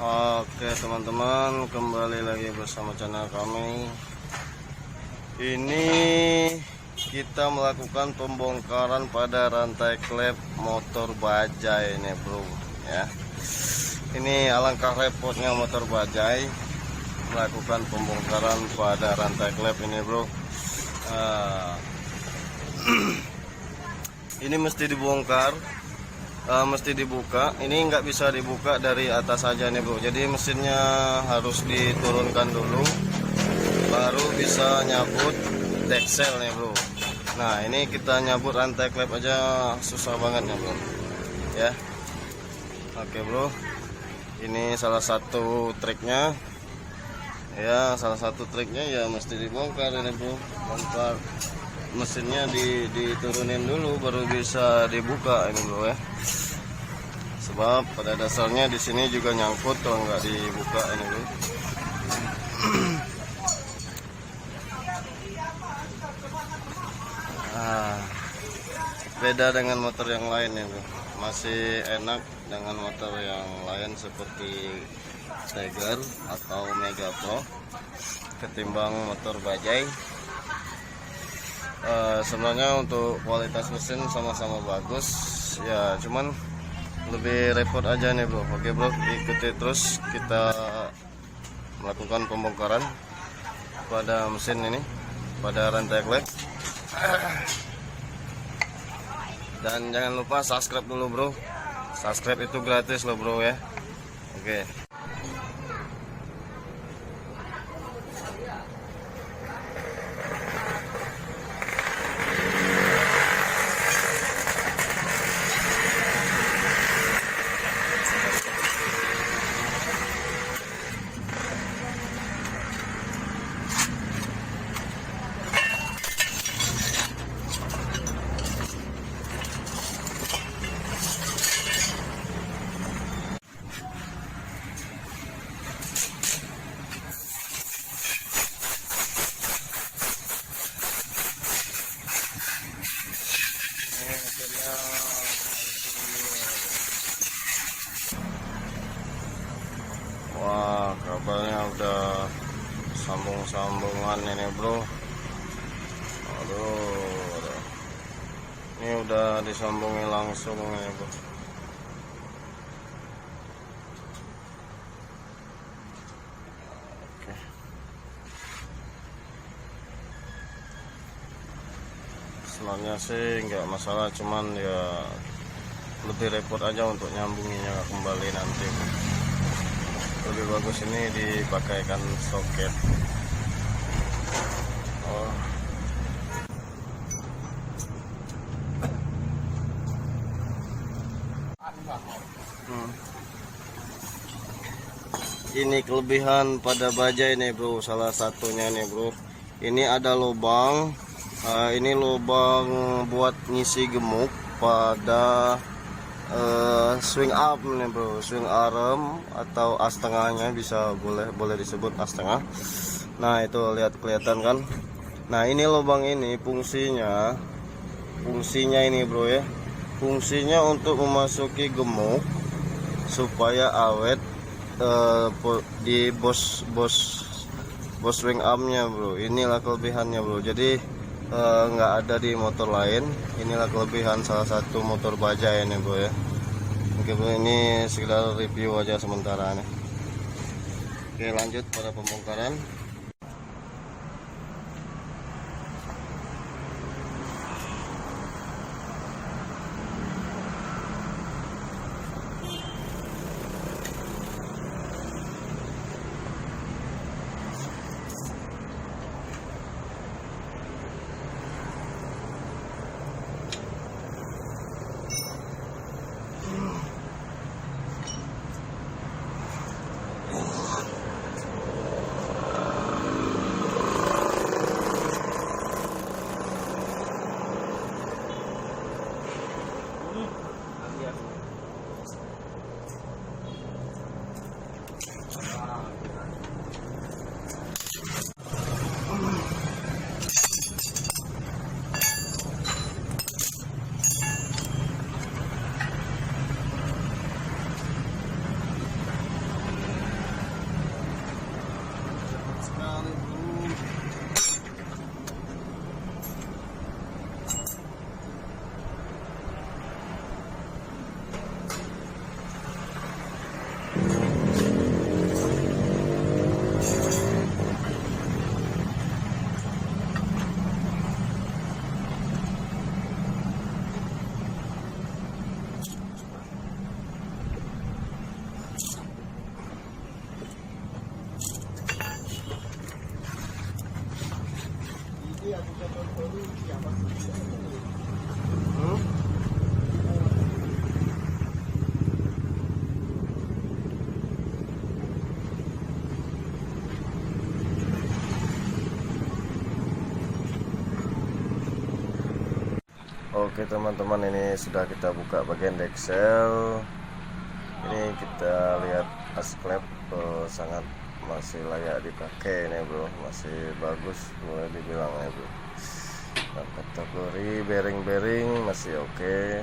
Oke teman-teman, kembali lagi bersama channel kami. Ini kita melakukan pembongkaran pada rantai klep motor bajai ini bro ya. Ini alangkah repotnya motor bajai melakukan pembongkaran pada rantai klep ini bro. Ini mesti dibongkar, mesti dibuka. Ini nggak bisa dibuka dari atas saja nih bro, jadi mesinnya harus diturunkan dulu baru bisa nyabut deksel nih bro. Nah ini kita nyabut rantai klep aja susah banget nih bro ya. Oke bro, ini salah satu triknya ya, ya mesti dibongkar ini bro. Bongkar mesinnya diturunin dulu baru bisa dibuka ini bro ya. Sebab pada dasarnya di sini juga nyangkut kalau nggak dibuka ini bro. Beda dengan motor yang lain ya bro. Masih enak dengan motor yang lain seperti Tiger atau Mega Pro ketimbang motor bajai. Sebenarnya untuk kualitas mesin sama-sama bagus ya, cuman lebih repot aja nih bro. Oke bro, ikuti terus kita melakukan pembongkaran pada mesin ini, pada rantai klep. Dan jangan lupa subscribe dulu bro, subscribe itu gratis loh bro ya. Oke. Wah, kabelnya udah sambung-sambungan ini bro. Aduh, ini udah disambungi langsung ini bro. Oke. Sebenarnya sih nggak masalah, cuman ya lebih repot aja untuk nyambunginya kembali nanti bro. Lebih bagus ini dipakaikan soket. Ini kelebihan pada bajai nih bro, salah satunya nih bro. Ini ada lubang, ini lubang buat ngisi gemuk pada swing arm nih bro, swing arm atau as tengahnya, bisa boleh disebut as tengah. Nah itu lihat, kelihatan kan. Nah ini lubang ini fungsinya ini bro ya, fungsinya untuk memasuki gemuk supaya awet di bos swing armnya bro. Inilah kelebihannya bro, jadi nggak ada di motor lain. Inilah kelebihan salah satu motor bajai ini bro ya. Oke bro, ini sekedar review aja sementara nih. Oke, lanjut pada pembongkaran. Oke teman-teman, ini sudah kita buka bagian deksel. Ini kita lihat as klep sangat masih layak dipakai nih bro, masih bagus boleh dibilang ya bro. Nah, kategori bearing masih oke.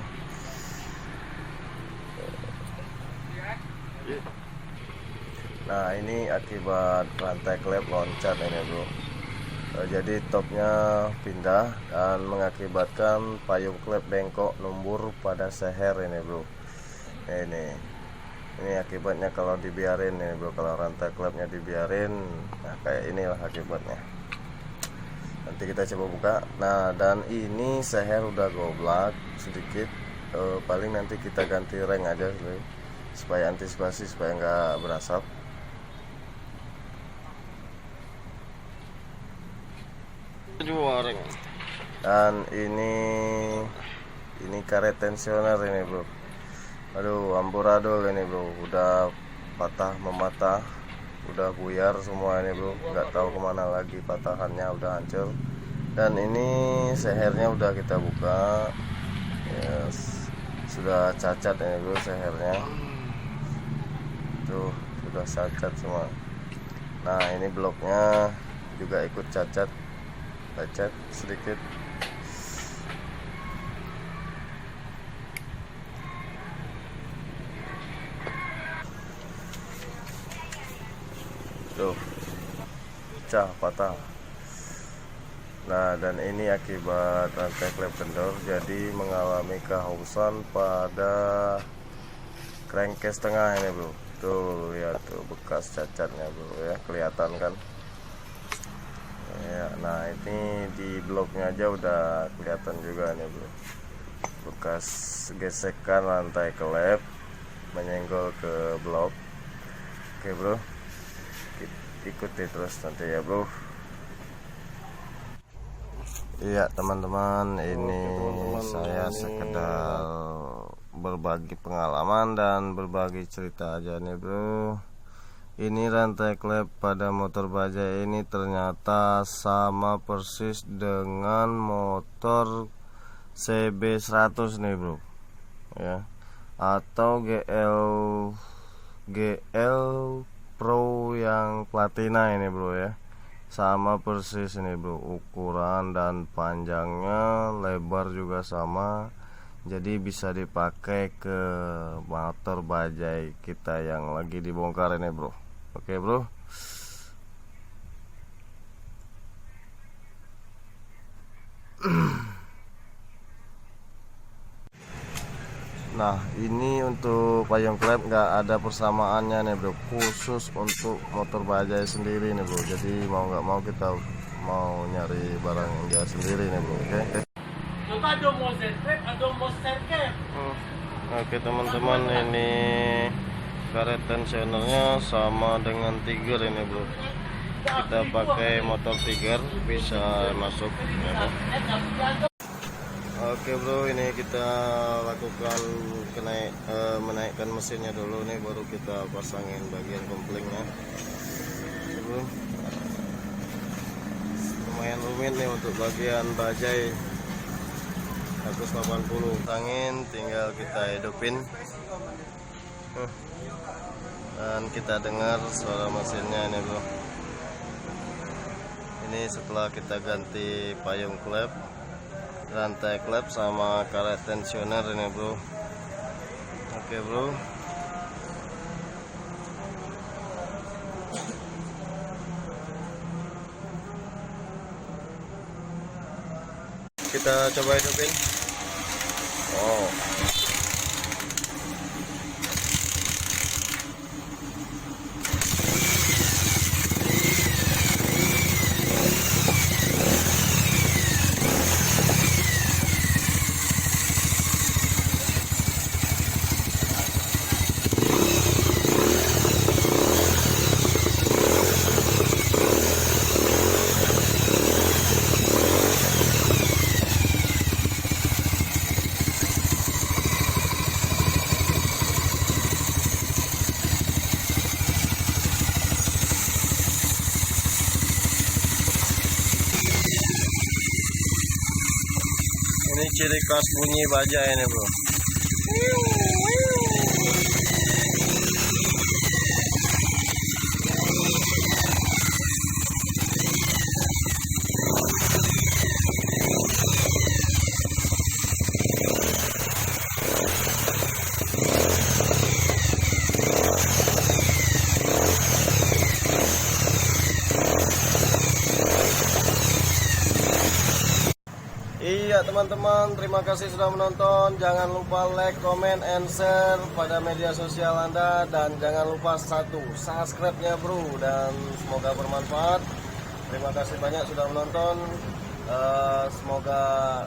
Nah ini akibat rantai klep loncat ini bro. Jadi topnya pindah dan mengakibatkan payung klep bengkok numbur pada seher ini bro. Ini akibatnya kalau dibiarin nih bro, kalau rantai klepnya dibiarin, nah kayak inilah akibatnya. Nanti kita coba buka. Nah dan ini seher udah goblak sedikit, paling nanti kita ganti reng aja bro, supaya antisipasi supaya nggak berasap. Dan ini karet tensioner ini bro. Aduh amburadul ini bro, udah patah mematah, udah buyar semua ini bro, nggak tahu kemana lagi patahannya, udah hancur. Dan ini sehernya udah kita buka, yes, sudah cacat ini bro sehernya, tuh sudah cacat semua. Nah ini bloknya juga ikut cacat sedikit. Tuh pecah, patah. Nah dan ini akibat rantai klep kendor, jadi mengalami kehausan pada crankcase tengah ini bro. Tuh lihat tuh bekas cacatnya bro ya, kelihatan kan ya. Nah ini di bloknya aja udah kelihatan juga nih bro, bekas gesekan rantai klep menyenggol ke blok. Oke bro, ikuti terus nanti ya bro. Iya teman-teman, ini saya sekedar berbagi pengalaman dan berbagi cerita aja nih bro. Ini rantai klep pada motor bajai ini ternyata sama persis dengan motor CB100 nih bro ya, atau GL Pro yang platina ini bro ya. Sama persis ini bro, ukuran dan panjangnya, lebar juga sama. Jadi bisa dipakai ke motor bajai kita yang lagi dibongkar ini bro. Oke bro. Nah ini untuk payung klep nggak ada persamaannya nih bro, khusus untuk motor bajai sendiri nih bro. Jadi mau nggak mau kita mau nyari barang yang dia sendiri nih bro. Oke teman-teman, ini karet tensionernya sama dengan Tiger ini bro. Kita pakai motor Tiger bisa masuk ya bro. Oke bro, ini kita lakukan menaikkan mesinnya dulu nih, baru kita pasangin bagian komplingnya bro. Lumayan rumit nih untuk bagian bajai 180. Pasangin, tinggal kita hidupin dan kita dengar suara mesinnya ini bro. Ini setelah kita ganti payung klep, rantai klep sama karet tensioner ini bro. Oke bro, kita coba hidupin. Oh Ini ciri khas bunyi bajai ini bro. Iya teman-teman, terima kasih sudah menonton. Jangan lupa like, comment, and share pada media sosial Anda. Dan jangan lupa subscribe-nya bro. Dan semoga bermanfaat. Terima kasih banyak sudah menonton. Semoga